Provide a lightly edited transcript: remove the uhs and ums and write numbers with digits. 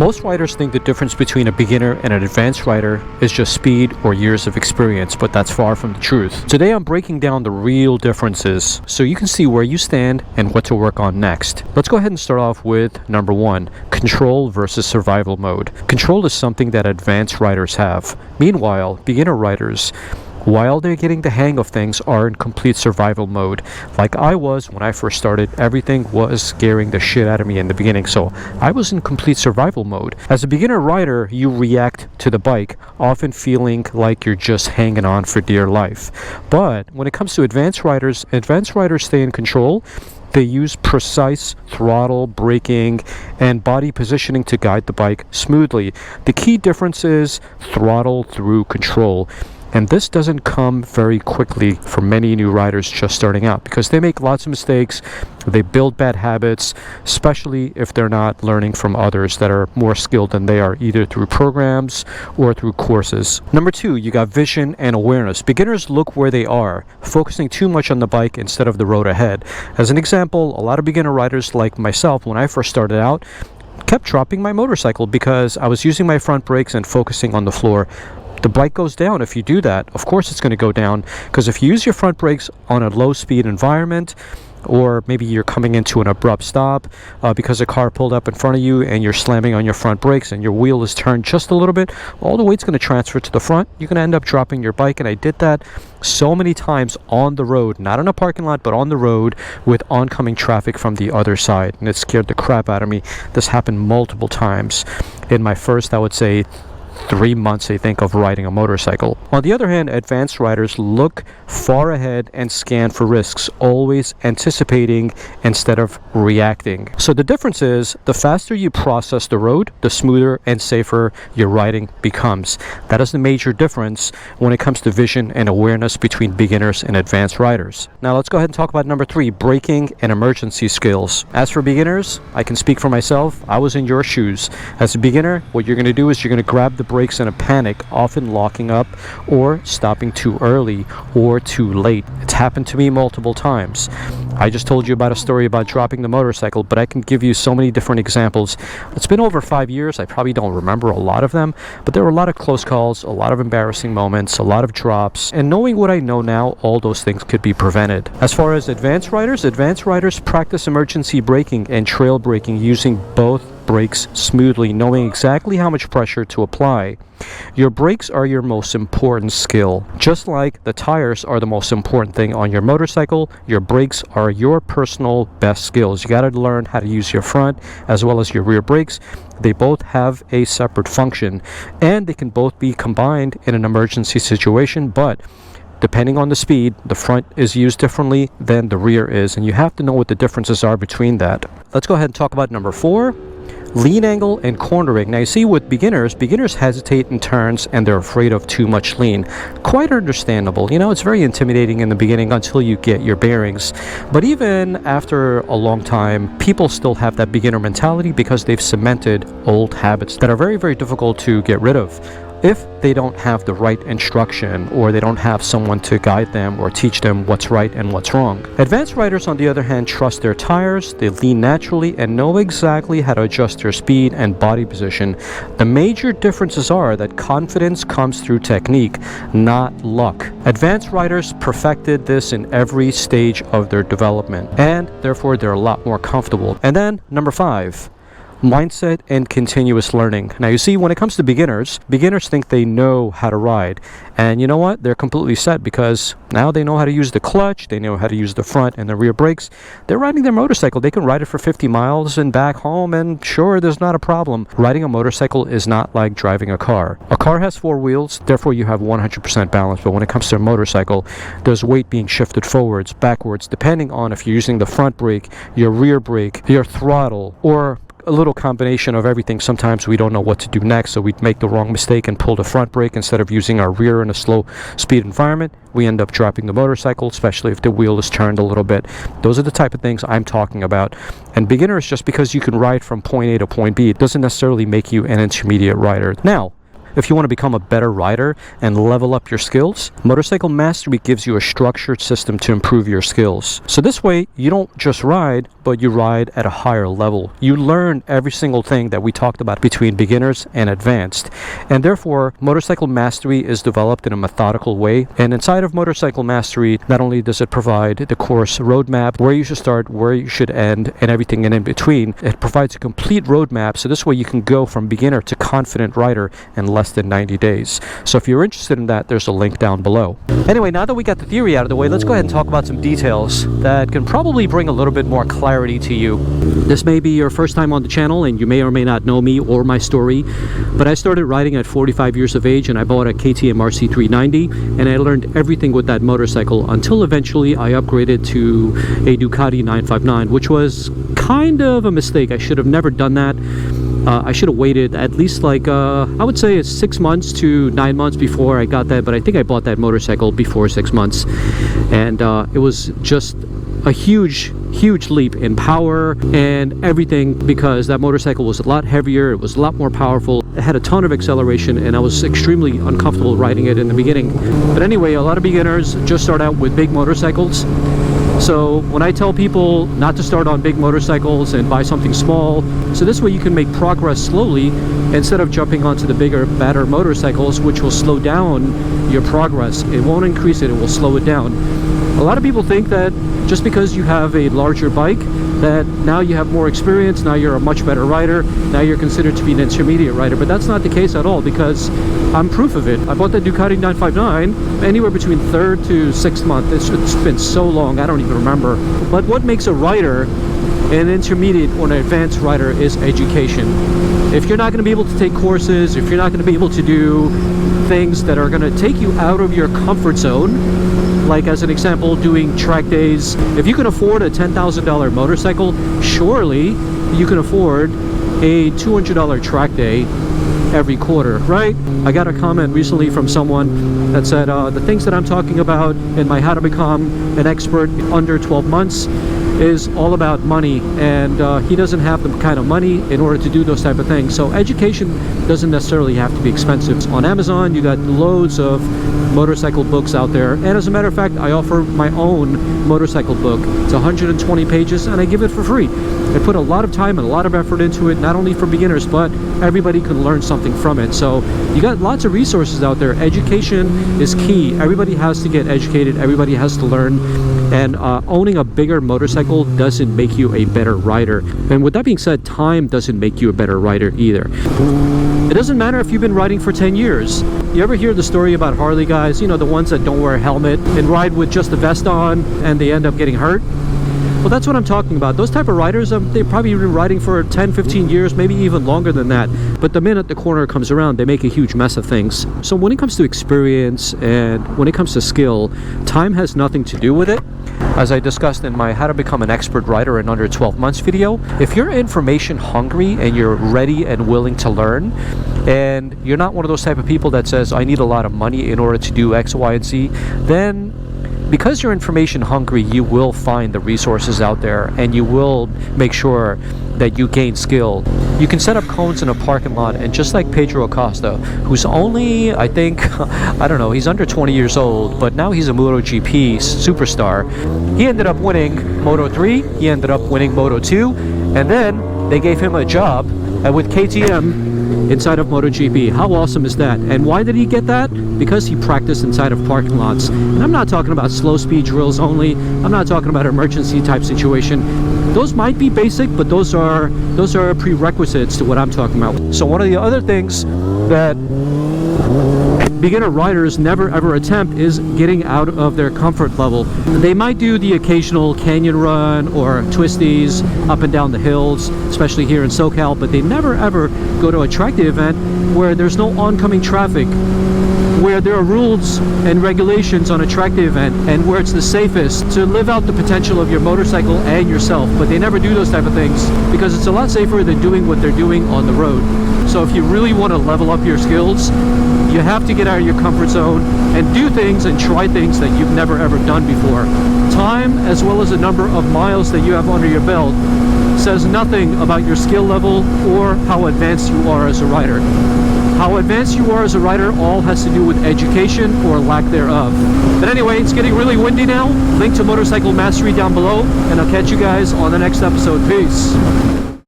Most riders think the difference between a beginner and an advanced rider is just speed or years of experience, but that's far from the truth. Today I'm breaking down the real differences so you can see where you stand and what to work on next. Let's go ahead and start off with number 1, control versus survival mode. Control is something that advanced riders have. Meanwhile, beginner riders, while they're getting the hang of things, are in complete survival mode. Like I was when I first started, everything was scaring the shit out of me in the beginning, so I was in complete survival mode. As a beginner rider, you react to the bike, often feeling like you're just hanging on for dear life. But when it comes to advanced riders stay in control. They use precise throttle, braking, and body positioning to guide the bike smoothly. The key difference is throttle through control. And this doesn't come very quickly for many new riders just starting out because they make lots of mistakes. They build bad habits, especially if they're not learning from others that are more skilled than they are, either through programs or through courses. Number 2, you got vision and awareness. Beginners look where they are, focusing too much on the bike instead of the road ahead. As an example, a lot of beginner riders like myself, when I first started out, kept dropping my motorcycle because I was using my front brakes and focusing on the floor. The bike goes down if you do that. Of course it's going to go down, because if you use your front brakes on a low speed environment, or maybe you're coming into an abrupt stop because a car pulled up in front of you and you're slamming on your front brakes and your wheel is turned just a little bit, all the weight's going to transfer to the front. You're going to end up dropping your bike. And I did that so many times on the road, not in a parking lot, but on the road with oncoming traffic from the other side, and it scared the crap out of me. This happened multiple times in my first, I would say, 3 months, I think, of riding a motorcycle. On the other hand, advanced riders look far ahead and scan for risks, always anticipating instead of reacting. So the difference is, the faster you process the road, the smoother and safer your riding becomes. That is the major difference when it comes to vision and awareness between beginners and advanced riders. Now let's go ahead and talk about number 3, braking and emergency skills. As for beginners, I can speak for myself. I was in your shoes. As a beginner, what you're going to do is you're going to grab the brakes in a panic, often locking up or stopping too early or too late. It's happened to me multiple times. I just told you about a story about dropping the motorcycle, but I can give you so many different examples. It's been over 5 years. I probably don't remember a lot of them, but there were a lot of close calls, a lot of embarrassing moments, a lot of drops, and knowing what I know now, all those things could be prevented. As far as advanced riders practice emergency braking and trail braking using both brakes smoothly, knowing exactly how much pressure to apply. Your brakes are your most important skill. Just like the tires are the most important thing on your motorcycle, your brakes are your personal best skills. You got to learn how to use your front as well as your rear brakes. They both have a separate function, and they can both be combined in an emergency situation, but depending on the speed, the front is used differently than the rear is, and you have to know what the differences are between that. Let's go ahead and talk about number 4, lean angle and cornering. Now you see, with beginners hesitate in turns and they're afraid of too much lean. Quite understandable. You know, it's very intimidating in the beginning until you get your bearings. But even after a long time, people still have that beginner mentality because they've cemented old habits that are very, very difficult to get rid of if they don't have the right instruction, or they don't have someone to guide them or teach them what's right and what's wrong. Advanced riders, on the other hand, trust their tires, they lean naturally, and know exactly how to adjust their speed and body position. The major differences are that confidence comes through technique, not luck. Advanced riders perfected this in every stage of their development, and therefore they're a lot more comfortable. And then number 5, mindset and continuous learning. Now you see, when it comes to beginners think they know how to ride, and you know what, they're completely set because now they know how to use the clutch, they know how to use the front and the rear brakes. They're riding their motorcycle, they can ride it for 50 miles and back home, and sure, there's not a problem. Riding a motorcycle is not like driving a car. A car has 4 wheels, therefore you have 100% balance, but when it comes to a motorcycle, there's weight being shifted forwards, backwards, depending on if you're using the front brake, your rear brake, your throttle, or a little combination of everything. Sometimes we don't know what to do next, so we make the wrong mistake and pull the front brake instead of using our rear in a slow speed environment. We end up dropping the motorcycle, especially if the wheel is turned a little bit. Those are the type of things I'm talking about. And beginners, just because you can ride from point A to point B, it doesn't necessarily make you an intermediate rider. Now, if you want to become a better rider and level up your skills, Motorcycle Mastery gives you a structured system to improve your skills. So this way, you don't just ride, but you ride at a higher level. You learn every single thing that we talked about between beginners and advanced. And therefore, Motorcycle Mastery is developed in a methodical way. And inside of Motorcycle Mastery, not only does it provide the course roadmap, where you should start, where you should end, and everything in between, it provides a complete roadmap. So this way you can go from beginner to confident rider in less than 90 days. So if you're interested in that, there's a link down below. Anyway, now that we got the theory out of the way, let's go ahead and talk about some details that can probably bring a little bit more clarity to you. This may be your first time on the channel and you may or may not know me or my story, but I started riding at 45 years of age and I bought a KTM RC390 and I learned everything with that motorcycle until eventually I upgraded to a Ducati 959, which was kind of a mistake. I should have never done that. I should have waited at least like, I would say it's 6 months to 9 months before I got that, but I think I bought that motorcycle before 6 months. And it was just a huge leap in power and everything, because that motorcycle was a lot heavier, it was a lot more powerful, it had a ton of acceleration, and I was extremely uncomfortable riding it in the beginning. But anyway, a lot of beginners just start out with big motorcycles. So when I tell people not to start on big motorcycles and buy something small, so this way you can make progress slowly instead of jumping onto the bigger, badder motorcycles, which will slow down your progress. It won't increase it, it will slow it down. A lot of people think that just because you have a larger bike, that now you have more experience, now you're a much better rider, now you're considered to be an intermediate rider, but that's not the case at all, because I'm proof of it. I bought the Ducati 959 anywhere between 3rd to 6th month. It's been so long, I don't even remember. But what makes a rider an intermediate or an advanced rider is education. If you're not going to be able to take courses, if you're not going to be able to do things that are going to take you out of your comfort zone, like as an example, doing track days. If you can afford a $10,000 motorcycle, surely you can afford a $200 track day every quarter, right? I got a comment recently from someone that said the things that I'm talking about in my How to Become an Expert in Under 12 Months is all about money, and he doesn't have the kind of money in order to do those type of things. So education doesn't necessarily have to be expensive. On Amazon, you got loads of motorcycle books out there, and as a matter of fact, I offer my own motorcycle book. It's 120 pages and I give it for free. I put a lot of time and a lot of effort into it, not only for beginners, but everybody can learn something from it. So you got lots of resources out there. Education is key. Everybody has to get educated, everybody has to learn, and owning a bigger motorcycle doesn't make you a better rider. And with that being said, time doesn't make you a better rider either. It doesn't matter if you've been riding for 10 years. You ever hear the story about Harley guys, you know, the ones that don't wear a helmet and ride with just a vest on and they end up getting hurt? Well, that's what I'm talking about. Those type of riders, they've probably been riding for 10, 15 years, maybe even longer than that. But the minute the corner comes around, they make a huge mess of things. So when it comes to experience and when it comes to skill, time has nothing to do with it. As I discussed in my How to Become an Expert Rider in Under 12 Months video, if you're information hungry and you're ready and willing to learn, and you're not one of those type of people that says, I need a lot of money in order to do X, Y, and Z, then because you're information hungry, you will find the resources out there and you will make sure that you gain skill. You can set up cones in a parking lot, and just like Pedro Acosta, who's only, I think, I don't know, he's under 20 years old, but now he's a MotoGP superstar. He ended up winning Moto 3, he ended up winning Moto 2, and then they gave him a job with KTM inside of MotoGP. How awesome is that? And why did he get that? Because he practiced inside of parking lots. And I'm not talking about slow speed drills only. I'm not talking about emergency type situation. Those might be basic, but those are prerequisites to what I'm talking about. So one of the other things that beginner riders never ever attempt is getting out of their comfort level. They might do the occasional canyon run or twisties up and down the hills, especially here in SoCal, but they never ever go to a track day event where there's no oncoming traffic, where there are rules and regulations on a track day event, and where it's the safest to live out the potential of your motorcycle and yourself. But they never do those type of things because it's a lot safer than doing what they're doing on the road. So if you really want to level up your skills, you have to get out of your comfort zone and do things and try things that you've never ever done before. Time, as well as the number of miles that you have under your belt, says nothing about your skill level or how advanced you are as a rider. How advanced you are as a rider all has to do with education or lack thereof. But anyway, it's getting really windy now. Link to Motorcycle Mastery down below, and I'll catch you guys on the next episode. Peace.